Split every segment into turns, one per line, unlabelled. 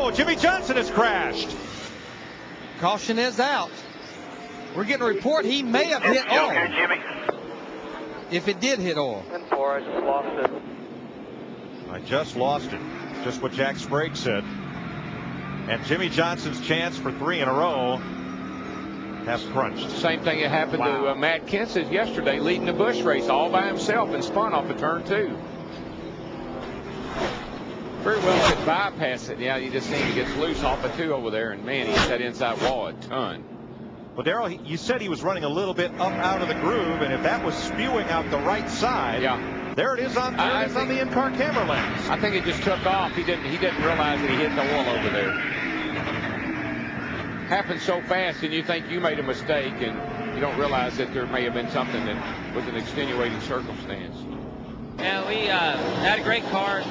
Oh, Jimmie Johnson has crashed.
Caution is out. We're getting a report he may have hit oil.
Okay, Jimmy?
If it did hit oil.
10-4, I just lost it.
I just lost it. Just what Jack Sprague said. And Jimmie Johnson's chance for 3 in a row has crunched.
Same thing that happened to Matt Kenseth yesterday, leading the Busch race all by himself and spun off of turn 2. Very well could bypass it. Yeah, you just think he gets loose off of 2 over there, and man, he hit that inside wall a ton.
Well, Darrell, you said he was running a little bit up out of the groove, and if that was spewing out the right side, there it is on the in-car camera lens.
I think it just took off. He didn't realize that he hit the wall over there. Happened so fast, and you think you made a mistake, and you don't realize that there may have been something that was an extenuating circumstance.
Yeah, we had a great car,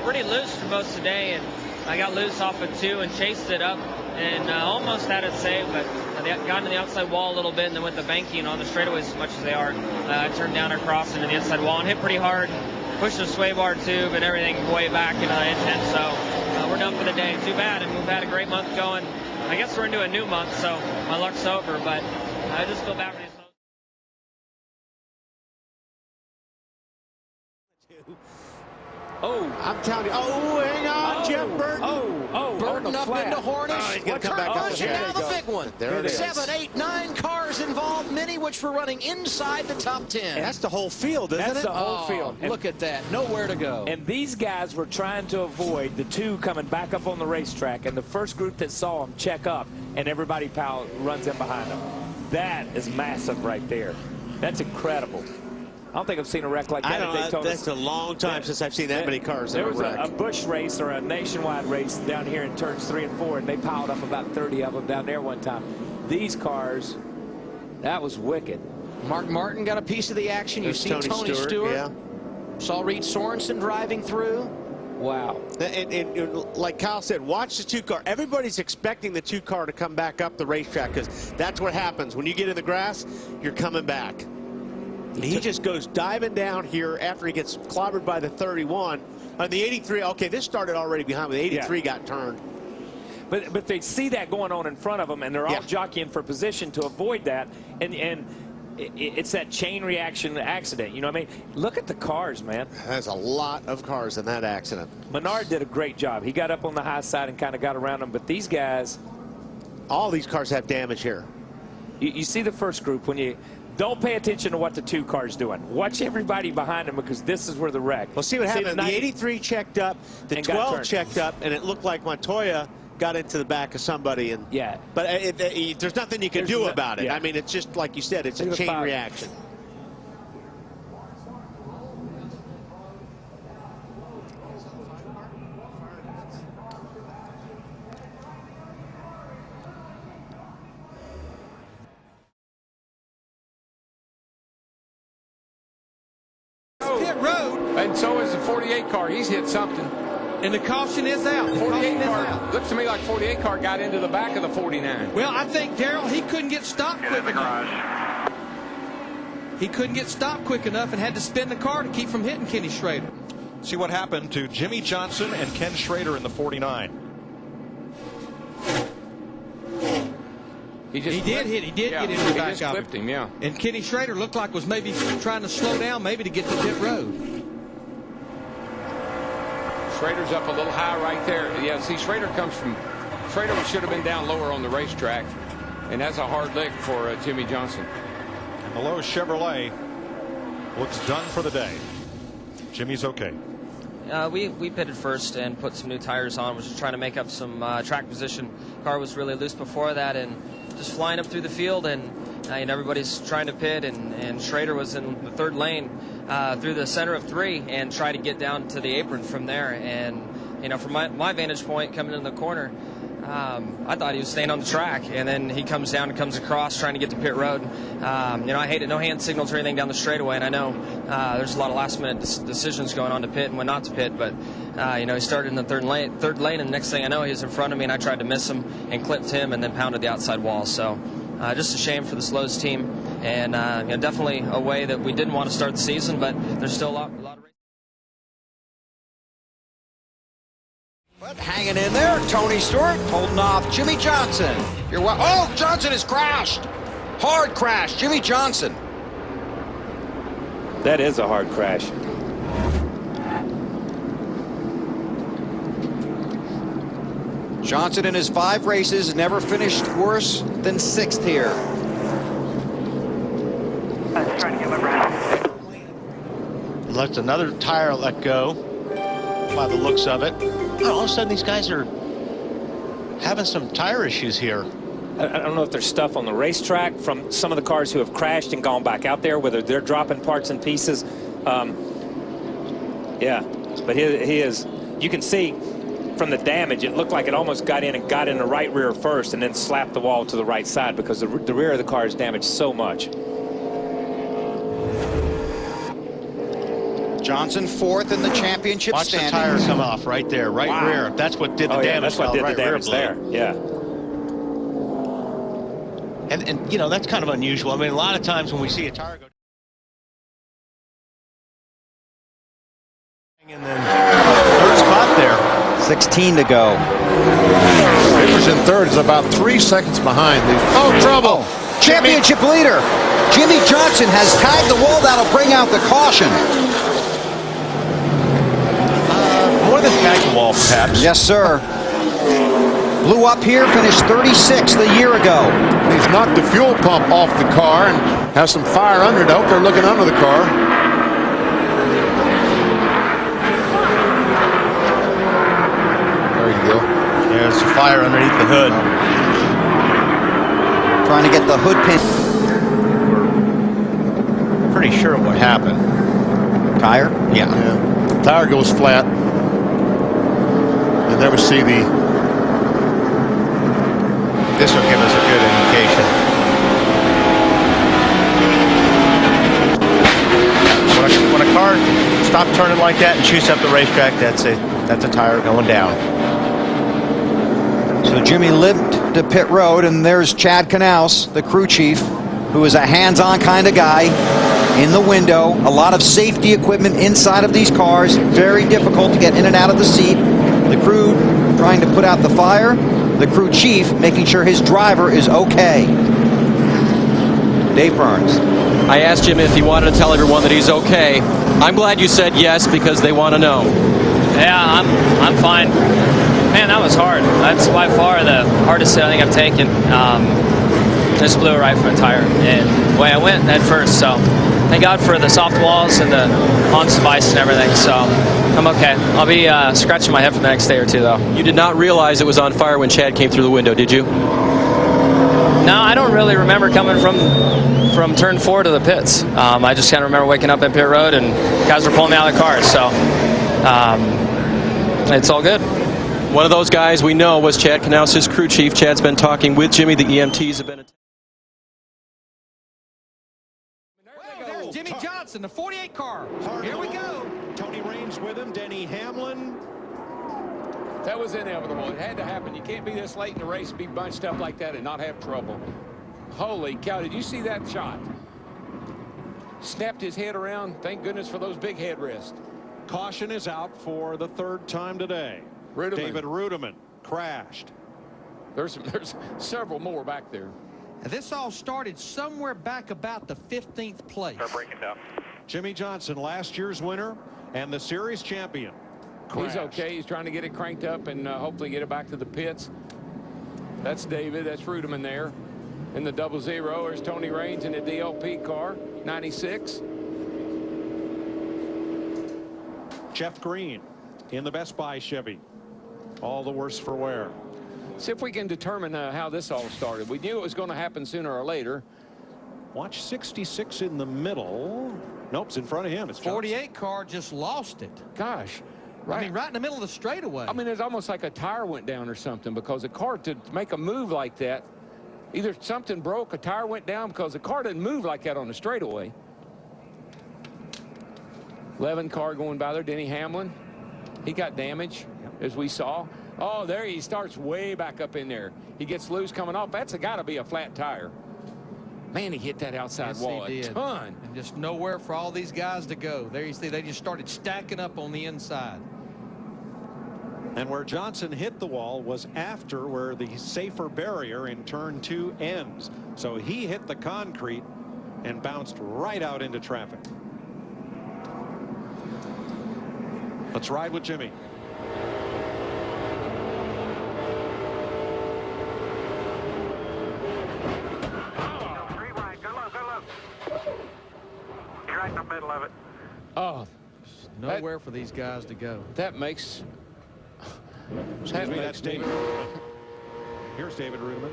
pretty loose for most of the day, and I got loose off of 2 and chased it up and almost had it saved, but I got into the outside wall a little bit, and then with the banking on the straightaways as much as they are, I turned down across into the inside wall and hit pretty hard, pushed the sway bar tube and everything way back into the engine, so we're done for the day. Too bad, and we've had a great month going. I guess we're into a new month, so my luck's over, but I just feel bad for these.
Oh, I'm telling you. Oh, hang on, Jeff Burton.
Burton up into Hornish.
Oh, he's going to come back up the
now the big one.
There it is.
7, 8, 9 cars involved, many which were running inside the top 10.
And that's the whole field, isn't it?
That's the whole field. And
look at that. Nowhere to go.
And these guys were trying to avoid the 2 coming back up on the racetrack, and the first group that saw them check up, and everybody runs in behind them. That is massive right there. That's incredible. I don't think I've seen a wreck like that.
I don't know. That's a long time since I've seen that many cars in a wreck.
There was a Busch race or a nationwide race down here in turns 3 and 4, and they piled up about 30 of them down there one time. These cars, that was wicked.
Mark Martin got a piece of the action. You see Tony Stewart.
Yeah.
Saw Reed Sorensen driving through.
Wow.
And like Kyle said, watch the 2 car. Everybody's expecting the 2 car to come back up the racetrack because that's what happens. When you get in the grass, you're coming back. He just goes diving down here after he gets clobbered by the 31. On the 83, okay, this started already behind, but the 83 got turned.
But they see that going on in front of them, and they're all jockeying for position to avoid that. And it's that chain reaction accident. You know what I mean? Look at the cars, man.
There's a lot of cars in that accident.
Menard did a great job. He got up on the high side and kind of got around them. But these guys,
all these cars have damage here.
You see the first group when you. Don't pay attention to what the 2 cars doing. Watch everybody behind them because this is where the wreck.
Well, see what happened. The 83 checked up, the 12 checked up, and it looked like Montoya got into the back of somebody. And but there's nothing you can do about it. I mean, it's just like you said, it's a chain reaction.
Pit road.
And so is the 48 car. He's hit something.
And the caution is out.
48 car looks to me like 48 car got into the back of the 49.
Well, I think, Darrell, he couldn't get stopped quick enough. He couldn't get stopped quick enough and had to spin the car to keep from hitting Kenny Schrader.
See what happened to Jimmie Johnson and Ken Schrader in the 49.
He did get into the back of
him.
And Kenny Schrader looked like was maybe trying to slow down, maybe to get to pit road.
Schrader's up a little high right there. Yeah, see, Schrader should have been down lower on the racetrack, and that's a hard lick for Jimmie Johnson.
And the low Chevrolet looks done for the day. Jimmy's okay.
We pitted first and put some new tires on, which is trying to make up some track position. Car was really loose before that, and just flying up through the field, and everybody's trying to pit, and Schrader was in the 3rd lane through the center of 3 and try to get down to the apron from there. And from my vantage point coming in the corner, I thought he was staying on the track, and then he comes down and comes across trying to get to pit road. I hate it. No hand signals or anything down the straightaway, and I know there's a lot of last-minute decisions going on to pit and when not to pit, but he started in the third lane, and the next thing I know, he was in front of me, and I tried to miss him and clipped him and then pounded the outside wall. So just a shame for the Slows team, and definitely a way that we didn't want to start the season, but there's still a lot of
But hanging in there, Tony Stewart holding off Jimmie Johnson. Oh, Johnson has crashed. Hard crash, Jimmie Johnson.
That is a hard crash.
Johnson in his 5 races never finished worse than 6th here.
I was trying to get my breath.
Lets another tire let go by the looks of it. All of a sudden these guys are having some tire issues here.
I don't know if there's stuff on the racetrack from some of the cars who have crashed and gone back out there, whether they're dropping parts and pieces. Yeah, but he is, you can see from the damage, it looked like it almost got in the right rear first and then slapped the wall to the right side because the rear of the car is damaged so much.
Johnson 4th in the championship standings.
Watch the tire come off right there, right rear. That's what did the damage.
Yeah, that's what did the damage there. Yeah.
And you know, that's kind of unusual. I mean, a lot of times when we see a tire go, and then 3rd spot there.
16 to go.
Rivers in 3rd is about 3 seconds behind. Oh, trouble!
Championship leader Jimmie Johnson has tagged the wall. That'll bring out the caution.
More than tagged the wall, perhaps.
Yes, sir. Blew up here, finished 36th a year ago.
He's knocked the fuel pump off the car and has some fire under it. I hope they're looking under the car. There you go.
There's a fire underneath the hood.
Trying to get the hood pin.
We're pretty sure what happened.
Tire?
Yeah.
The tire goes flat. You never see the...
This will give us a good indication. When a car stops turning like that and shoots up the racetrack, that's a tire going down.
So Jimmie limped to pit road, and there's Chad Knaus, the crew chief, who is a hands-on kind of guy. In the window, a lot of safety equipment inside of these cars. Very difficult to get in and out of the seat. The crew trying to put out the fire. The crew chief making sure his driver is okay. Dave Burns.
I asked him if he wanted to tell everyone that he's okay. I'm glad you said yes because they want to know.
Yeah, I'm fine. Man, that was hard. That's by far the hardest hit I think I've taken. Just blew it right from the tire, and the way I went head first. So thank God for the soft walls and the launch device and everything. So I'm okay. I'll be scratching my head for the next day or two, though.
You did not realize it was on fire when Chad came through the window, did you?
No, I don't really remember coming from turn 4 to the pits. I just kind of remember waking up at pit road and guys were pulling me out of the cars. So it's all good.
One of those guys we know was Chad Knaus, his crew chief. Chad's been talking with Jimmie. The EMTs have been...
There's Jimmie Johnson, the 48 car. Here we go.
Tony Raines with him, Denny Hamlin.
That was inevitable. It had to happen. You can't be this late in the race, be bunched up like that and not have trouble. Holy cow, did you see that shot? Snapped his head around. Thank goodness for those big headrests.
Caution is out for the 3rd time today.
Rudiman.
David Rudiman crashed.
There's several more back there.
And this all started somewhere back about the 15th place.
Jimmie Johnson, last year's winner and the series champion.
He's okay. He's trying to get it cranked up and hopefully get it back to the pits. That's David. That's Rudiman there. In the 00, there's Tony Raines in the DLP car, 96.
Jeff Green in the Best Buy Chevy. All the worse for wear.
See if we can determine how this all started. We knew it was going to happen sooner or later.
Watch 66 in the middle. Nope, it's in front of him. It's
48 car just lost it.
Gosh. Right.
I mean, right in the middle of the straightaway.
I mean, it's almost like a tire went down or something, because a car, to make a move like that, either something broke, a tire went down, because the car didn't move like that on the straightaway. 11 car going by there, Denny Hamlin. He got damage, as we saw. Oh, there he starts way back up in there. He gets loose coming off. That's got to be a flat tire. Man, he hit that outside wall a ton.
And just nowhere for all these guys to go. There you see, they just started stacking up on the inside.
And where Johnson hit the wall was after where the safer barrier in turn 2 ends. So he hit the concrete and bounced right out into traffic. Let's ride with Jimmie.
Right in the middle of it.
Oh, nowhere for these guys to go.
That makes...
Excuse me, that's David. Here's David Ruderman.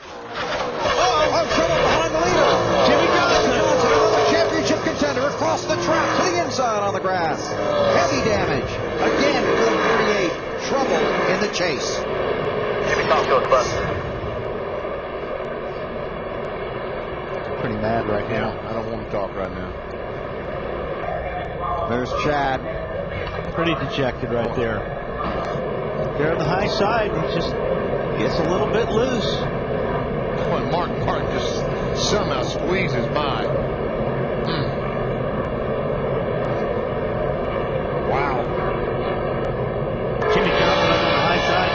Oh, trouble behind the leader. Jimmie Johnson, another championship contender across the track to the inside on the grass. Heavy damage. Again, for 38. Trouble in the chase.
Jimmie Johnson, club.
Pretty mad right now. I don't want to talk right now.
There's Chad.
Pretty dejected right there. There on the high side, he just gets a little bit loose.
Boy, Mark just somehow squeezes by. Wow.
Jimmie Johnson on the high side.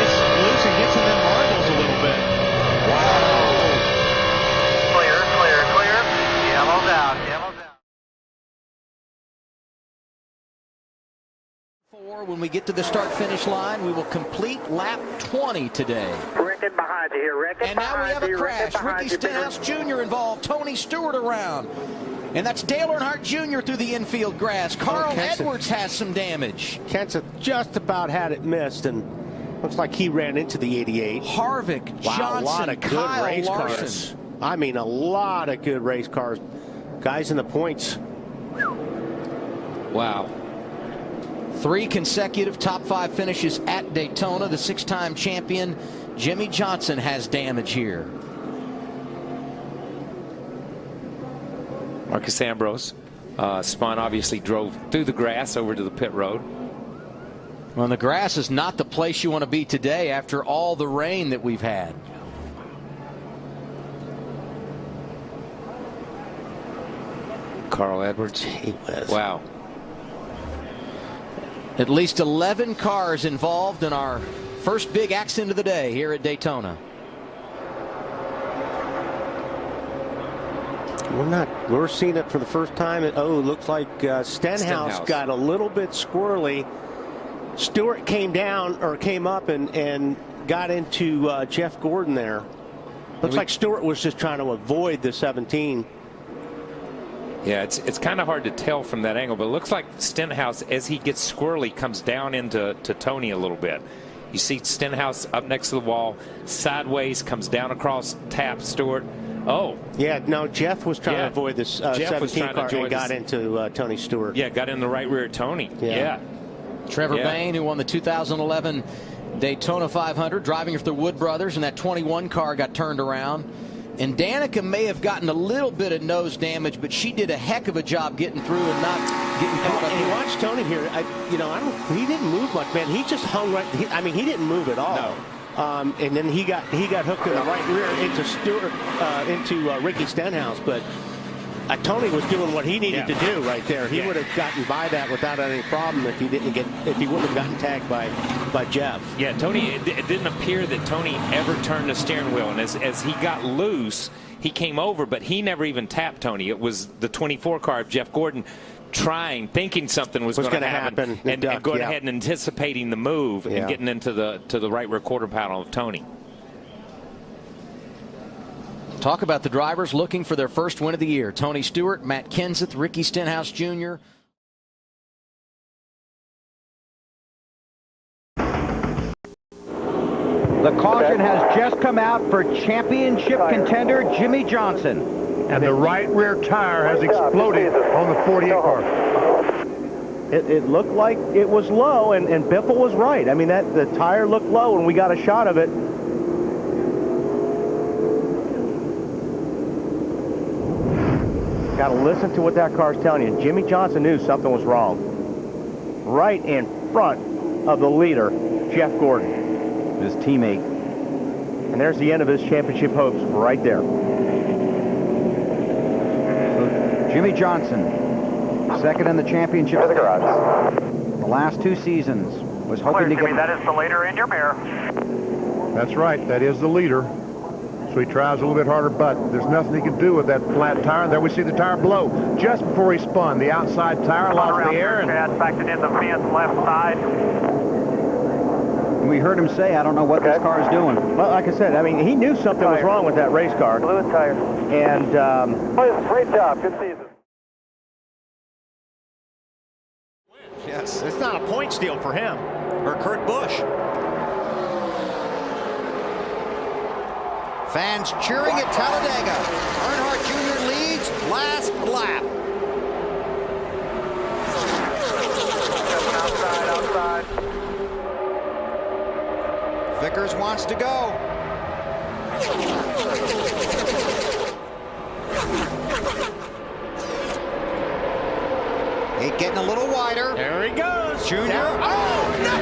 Gets loose and gets in them marbles a little bit.
Wow.
Clear. Yellow's out.
When we get to the start-finish line, we will complete lap 20 today.
Rickett behind you here, Rickett.
And now we have a crash. Ricky Stenhouse Jr. involved. Tony Stewart around. And that's Dale Earnhardt Jr. through the infield grass. Carl Edwards has some damage.
Kenseth just about had it missed, and looks like he ran into the 88.
Harvick,
Wow,
Johnson,
a lot of good
Kyle
race
Larson.
cars. I mean, a lot of good race cars. Guys in the points.
Wow.
3 consecutive top 5 finishes at Daytona. The 6-time champion, Jimmie Johnson, has damage here.
Marcus Ambrose spun, obviously drove through the grass over to the pit road.
Well, the grass is not the place you want to be today after all the rain that we've had.
Carl Edwards. Wow.
At least 11 cars involved in our first big accident of the day here at Daytona.
We're seeing it for the first time. Looks like Stenhouse got a little bit squirrely. Stewart came up and got into Jeff Gordon there. Looks like Stewart was just trying to avoid the 17.
Yeah, it's kind of hard to tell from that angle, but it looks like Stenhouse, as he gets squirrely, comes down into Tony a little bit. You see Stenhouse up next to the wall, sideways, comes down across, taps Stewart. Oh.
Yeah, no, Jeff was trying to avoid this 17 car and got into Tony Stewart.
Yeah, got in the right rear of Tony. Yeah.
Trevor Bayne, who won the 2011 Daytona 500, driving for the Wood brothers, and that 21 car got turned around. And Danica may have gotten a little bit of nose damage, but she did a heck of a job getting through and not getting caught up.
And you watch Tony here. He didn't move much, man. He just hung right. He didn't move at all.
No.
And then he got hooked in the right rear into Stewart, into Ricky Stenhouse. But Tony was doing what he needed to do right there. He would have gotten by that without any problem if he wouldn't have gotten tagged by Jeff.
Yeah, Tony. It didn't appear that Tony ever turned the steering wheel, and as he got loose, he came over, but he never even tapped Tony. It was the 24 car of Jeff Gordon thinking something was going to happen, and going ahead and anticipating the move and getting into the right rear quarter panel of Tony.
Talk about the drivers looking for their first win of the year. Tony Stewart, Matt Kenseth, Ricky Stenhouse Jr.
The caution has just come out for championship contender Jimmie Johnson.
And the right rear tire has exploded on the 48 car.
It looked like it was low, and Biffle was right. I mean, the tire looked low, and we got a shot of it. Got to listen to what that car's telling you. Jimmie Johnson knew something was wrong. Right in front of the leader, Jeff Gordon, his teammate. And there's the end of his championship hopes right there. So Jimmie Johnson
Second in the championship.
To the garage.
The last 2 seasons. Was hoping to
Jimmy,
get.
that is the leader in your mirror.
That's right. That is the leader. So he tries a little bit harder, but there's nothing he can do with that flat tire. There we see the tire blow just before he spun. The outside tire lost the air.
Chad, backed it in the fence, left side.
We heard him say, I don't know what this car is doing.
Well, like I said, I mean, he knew something was wrong with that race car.
Fluid tire.
And
Great job. Good season.
Yes, it's not a point steal for him.
Or Kurt Busch.
Fans cheering at Talladega. Earnhardt Jr. leads last lap.
Outside.
Vickers wants to go. Eight getting a little wider.
There he goes.
Junior.
Down. Oh, no!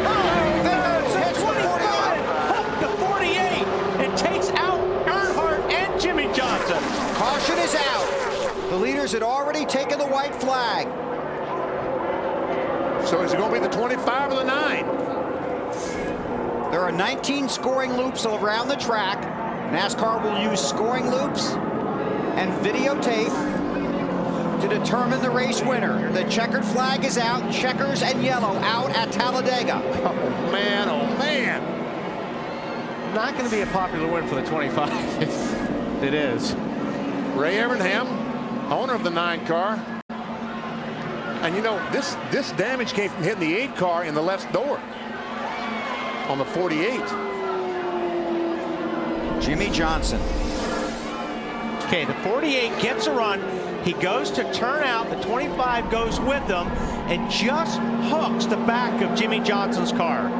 Vickers hits 25. Hooked the 48 and takes out Earnhardt and Jimmie Johnson.
Caution is out. The leaders had already taken the white flag.
So is it going to be the 25 or the 9?
There are 19 scoring loops around the track. NASCAR will use scoring loops and videotape to determine the race winner. The checkered flag is out. Checkers and yellow out at Talladega.
Oh, man. Oh, man.
Not going to be a popular win for the 25. It is.
Ray Evernham, owner of the 9 car. And, you know, this damage came from hitting the 8 car in the left door on the 48.
Jimmie Johnson.
Okay, the 48 gets a run. He goes to turn out. The 25 goes with them and just hooks the back of Jimmie Johnson's car.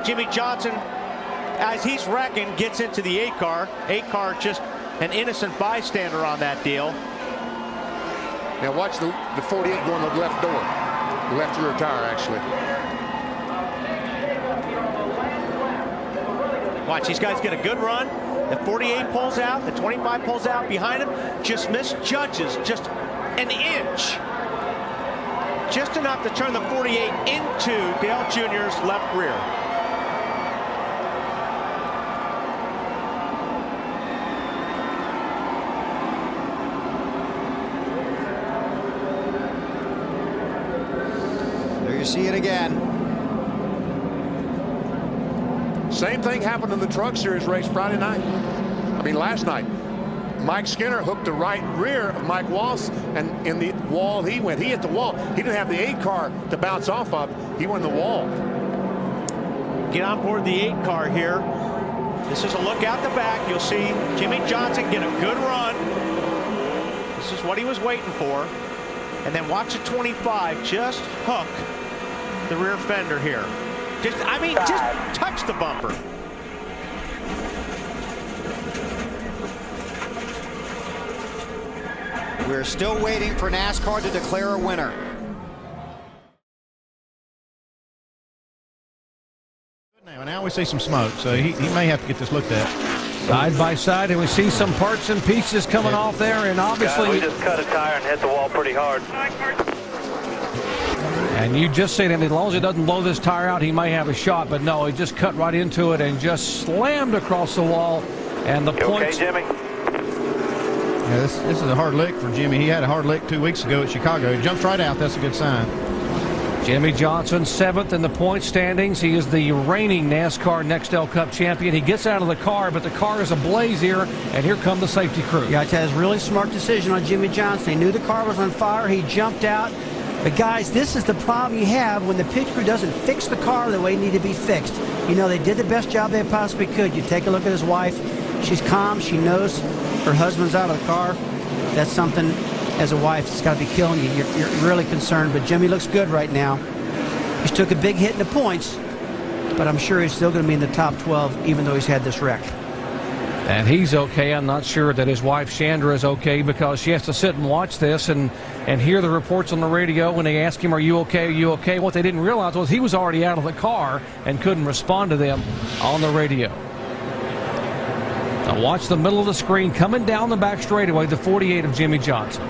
Jimmie Johnson, as he's wrecking, gets into the 8 car. 8 car just an innocent bystander on that deal.
Now watch the 48 go in the left door. The left rear tire, actually.
Watch, these guys get a good run. The 48 pulls out. The 25 pulls out behind him. Just misjudges just an inch. Just enough to turn the 48 into Dale Jr.'s left rear.
There you see it again.
Same thing happened in the Truck Series race Friday night. I mean, last night. Mike Skinner hooked the right rear of Mike Wallace, and in the wall he went. He hit the wall. He didn't have the 8 car to bounce off of. He went in the wall.
Get on board the 8 car here. This is a look out the back. You'll see Jimmie Johnson get a good run. This is what he was waiting for. And then watch the 25 just hook the rear fender here. Just touch the bumper.
We're still waiting for NASCAR to declare a winner.
Now we see some smoke, so he may have to get this looked at.
Side by side, and we see some parts and pieces coming off there, and obviously...
we just cut a tire and hit the wall pretty hard.
And you just said, as long as it doesn't blow this tire out, he may have a shot, but no, he just cut right into it and just slammed across the wall, and the points...
Okay, Jimmy?
Yeah, this is a hard lick for Jimmie. He had a hard lick 2 weeks ago at Chicago. He jumps right out. That's a good sign.
Jimmie Johnson, 7th in the point standings. He is the reigning NASCAR Nextel Cup champion. He gets out of the car, but the car is ablaze here, and here come the safety crew.
Yeah, that's a really smart decision on Jimmie Johnson. He knew the car was on fire. He jumped out. But, guys, this is the problem you have when the pit crew doesn't fix the car the way it needed to be fixed. You know, they did the best job they possibly could. You take a look at his wife. She's calm. She knows her husband's out of the car. That's something, as a wife, it's got to be killing you. You're really concerned. But Jimmie looks good right now. He's took a big hit in the points, but I'm sure he's still going to be in the top 12, even though he's had this wreck.
And he's okay. I'm not sure that his wife Chandra is okay, because she has to sit and watch this and hear the reports on the radio when they ask him, are you okay, are you okay? What they didn't realize was he was already out of the car and couldn't respond to them on the radio. Now watch the middle of the screen coming down the back straightaway, the 48 of Jimmie Johnson.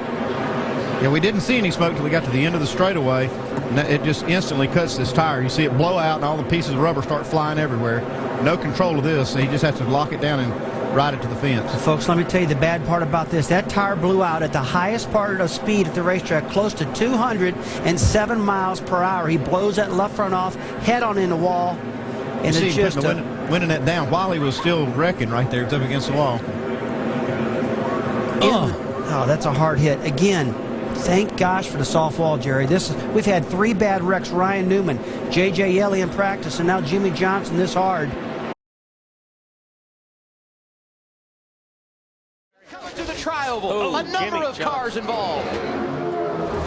Yeah, we didn't see any smoke till we got to the end of the straightaway, and it just instantly cuts this tire. You see it blow out, and all the pieces of rubber start flying everywhere. No control of this, so he just has to lock it down and ride it to the fence.
So folks, let me tell you the bad part about this. That tire blew out at the highest part of speed at the racetrack, close to 207 miles per hour. He blows that left front off, head on in the wall, and
you
it's
see
just
winning it down while he was still wrecking right there. It's up against the wall.
Oh, that's a hard hit. Again, thank gosh for the soft wall, Jerry. We've had 3 bad wrecks. Ryan Newman, J.J. Yelly in practice, and now Jimmie Johnson this hard.
Coming to the tri-oval, a number of cars involved.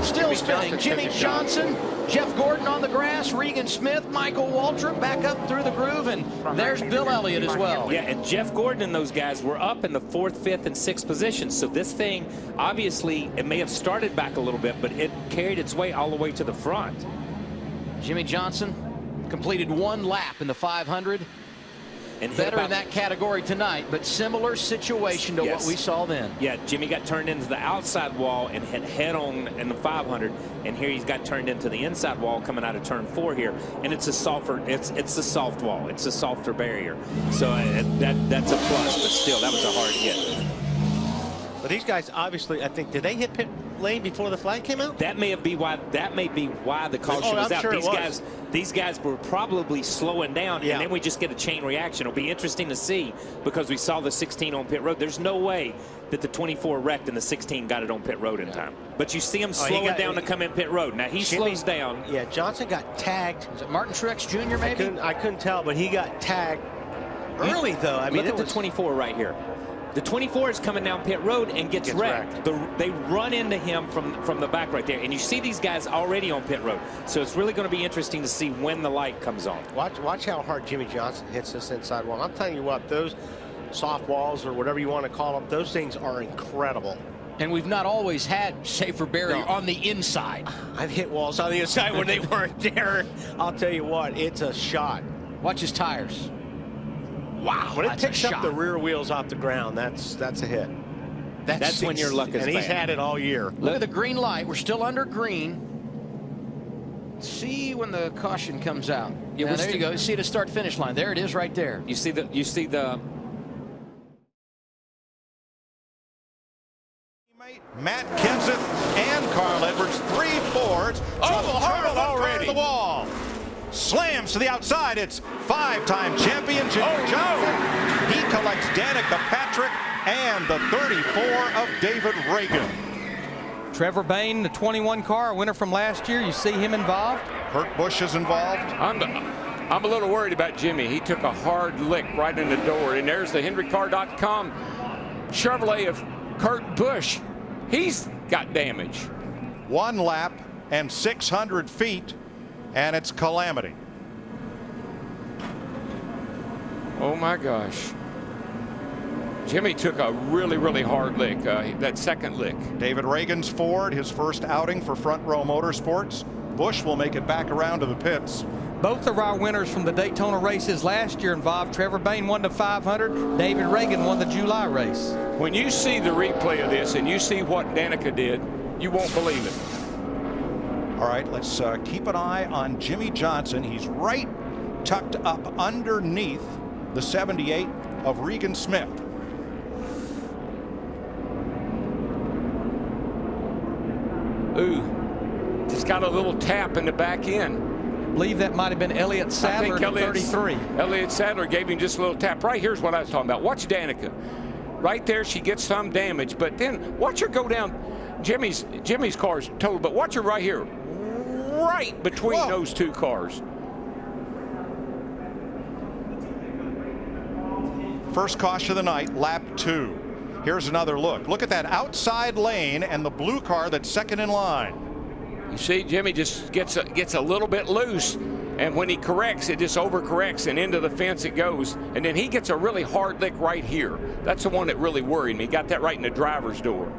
Still spinning, Jimmie Johnson, Jeff Gordon on the grass, Regan Smith, Michael Waltrip back up through the groove, and there's Bill Elliott as well.
Yeah, and Jeff Gordon and those guys were up in the 4th, 5th, and 6th positions. So this thing, obviously, it may have started back a little bit, but it carried its way all the way to the front.
Jimmie Johnson completed 1 lap in the 500. And better in that category tonight, but similar situation to what we saw then.
Yeah, Jimmie got turned into the outside wall and hit head on in the 500, and here he's got turned into the inside wall coming out of turn 4 here, and it's a softer, it's a soft wall, it's a softer barrier, so that's a plus, but still that was a hard hit.
But these guys obviously, I think, did they hit pit lane before the flag came out?
That may be why the caution was out.
Sure
These guys were probably slowing down, and then we just get a chain reaction. It'll be interesting to see because we saw the 16 on pit road. There's no way that the 24 wrecked and the 16 got it on pit road in time. But you see him slowing down to come in pit road. Now he slows down.
Yeah, Johnson got tagged.
Is it Martin Truex Jr. maybe?
I couldn't tell, but he got tagged early though. I mean,
look at the 24 right here. The 24 is coming down pit road and gets wrecked. They run into him from the back right there. And you see these guys already on pit road. So it's really going to be interesting to see when the light comes on.
Watch how hard Jimmie Johnson hits this inside wall. I'm telling you what, those soft walls or whatever you want to call them, those things are incredible.
And we've not always had safer barrier on the inside.
I've hit walls on the inside when they weren't there. I'll tell you what, it's a shot.
Watch his tires. Wow,
when it picks up the rear wheels off the ground, that's a hit.
That's when your luck is bad.
And he's had it all year.
Look at the green light. We're still under green. See when the caution comes out. Yeah, now, there you go. See the start-finish line. There it is, right there.
You see the.
Matt Kenseth and Carl Edwards, 3 Fords. Hard already. The wall. Slams to the outside. It's 5-time champion Jimmie Johnson. He collects Danica Patrick and the 34 of David Reagan.
Trevor Bayne, the 21 car, winner from last year. You see him involved?
Kurt Busch is involved.
I'm a little worried about Jimmie. He took a hard lick right in the door. And there's the HenryCar.com Chevrolet of Kurt Busch. He's got damage.
1 lap and 600 feet. And it's calamity.
Oh my gosh. Jimmie took a really hard lick, that second lick.
David Reagan's Ford, his first outing for Front Row Motorsports. Busch will make it back around to the pits.
Both of our winners from the Daytona races last year involved. Trevor Bayne won the 500. David Reagan won the July race.
When you see the replay of this and you see what Danica did, you won't believe it.
All right, let's keep an eye on Jimmie Johnson. He's right tucked up underneath the 78 of Regan Smith.
Ooh, just got a little tap in the back end.
I believe that might have been Elliott Sadler in 33.
Elliott Sadler gave him just a little tap. Right here's what I was talking about. Watch Danica. Right there, she gets some damage, but then watch her go down. Jimmie's car's totaled, but watch her right here. Right between those 2 cars.
First caution of the night, lap 2. Here's another look. Look at that outside lane and the blue car that's second in line.
You see, Jimmie just gets a little bit loose, and when he corrects, it just overcorrects, and into the fence it goes. And then he gets a really hard lick right here. That's the one that really worried me. He got that right in the driver's door.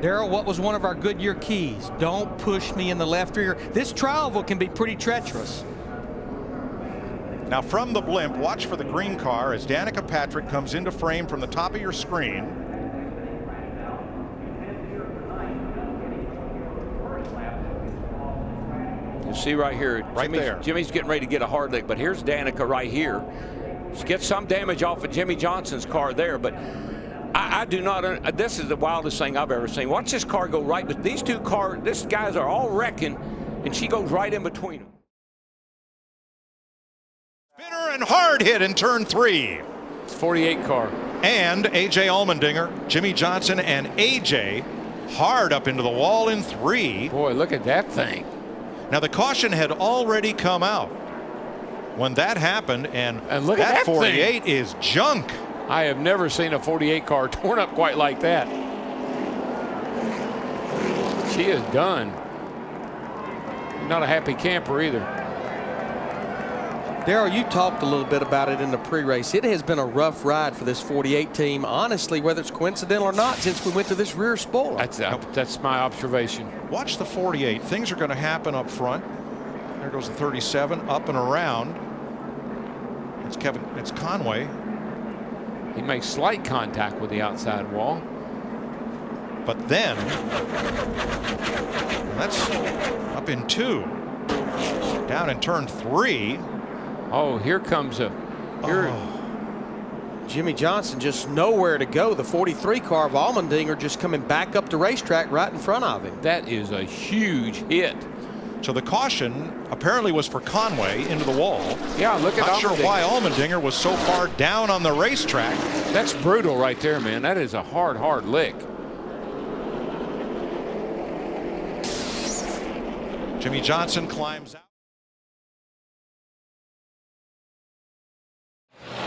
Darrell, what was one of our Goodyear keys? Don't push me in the left rear. This tri-oval can be pretty treacherous.
Now from the blimp, watch for the green car as Danica Patrick comes into frame from the top of your screen.
You see right here,
Right there.
Jimmy's getting ready to get a hard lick, but here's Danica right here. She gets some damage off of Jimmie Johnson's car there, but I do not. This is the wildest thing I've ever seen. Watch this car go right, but these two cars, these guys are all wrecking, and she goes right in between them.
Spinner and hard hit in turn 3.
It's 48 car.
And A.J. Allmendinger, Jimmie Johnson, and A.J. hard up into the wall in 3.
Boy, look at that thing.
Now, the caution had already come out when that happened, and
look at that
48 is junk.
I have never seen a 48 car torn up quite like that. She is done. Not a happy camper either.
Darrell, you talked a little bit about it in the pre-race. It has been a rough ride for this 48 team, honestly, whether it's coincidental or not, since we went to this rear spoiler.
That's my observation.
Watch the 48. Things are going to happen up front. There goes the 37, up and around. It's Conway.
He makes slight contact with the outside wall.
But then, that's up in 2. Down in turn 3.
Oh, here comes a...
Jimmie Johnson just nowhere to go. The 43 car of Allmendinger just coming back up the racetrack right in front of him.
That is a huge hit.
So the caution apparently was for Conway into the wall.
Yeah, look at
Not sure why Allmendinger was so far down on the racetrack.
That's brutal right there, man. That is a hard, hard lick.
Jimmie Johnson climbs out.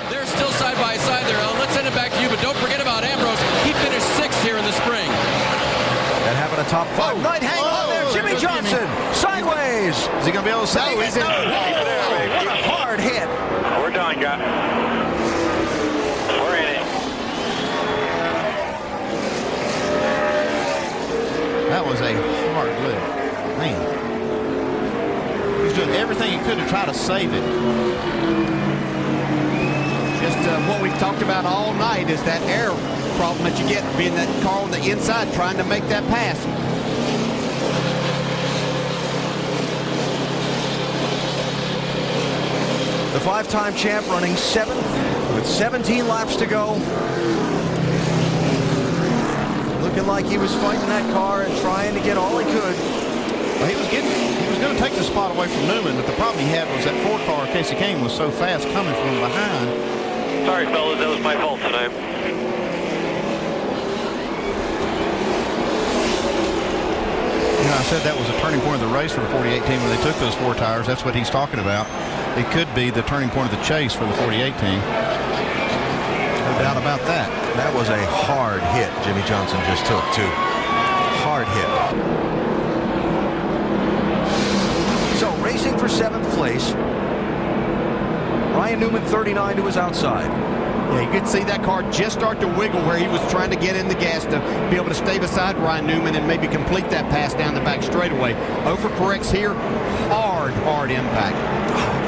They're still side by side there, Ellen. Let's send it back to you, but don't forget about Ambrose. He finished 6th here in the spring.
That happened a top 5. Night hang on there. Jimmie Johnson sideways. Is he going to be able to save it? No. What a hard hit.
We're done, guys. We're in it.
That was a hard lick. Man. He was doing everything he could to try to save it.
Just what we've talked about all night is that air problem that you get being that car on the inside trying to make that pass.
The 5-time champ running 7th with 17 laps to go. Looking like he was fighting that car and trying to get all he could.
Well, he was going to take the spot away from Newman, but the problem he had was that 4 car, Casey Kane, was so fast coming from behind.
Sorry, fellas, that was my fault tonight.
You know, I said that was a turning point of the race for the 48 team when they took those 4 tires. That's what he's talking about. It could be the turning point of the chase for the 48 team. No doubt about that.
That was a hard hit Jimmie Johnson just took, too. Hard hit. So, racing for 7th place. Ryan Newman, 39 to his outside.
Yeah, you could see that car just start to wiggle where he was trying to get in the gas to be able to stay beside Ryan Newman and maybe complete that pass down the back straightaway. Overcorrects here. Hard impact.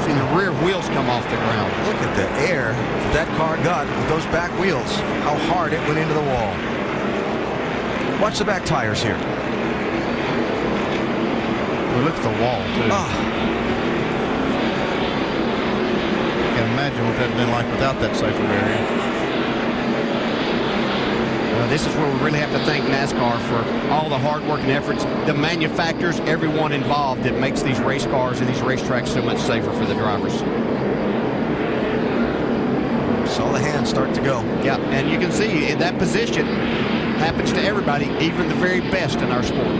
See the rear wheels come off the ground.
Look at the air that car got with those back wheels. How hard it went into the wall. Watch the back tires here.
Well, look at the wall, too. Can't imagine what that would have been like without that safer barrier.
This is where we really have to thank NASCAR for all the hard work and efforts, the manufacturers, everyone involved that makes these race cars and these racetracks so much safer for the drivers.
Saw the hands start to go.
Yeah, and you can see in that position happens to everybody, even the very best in our sport.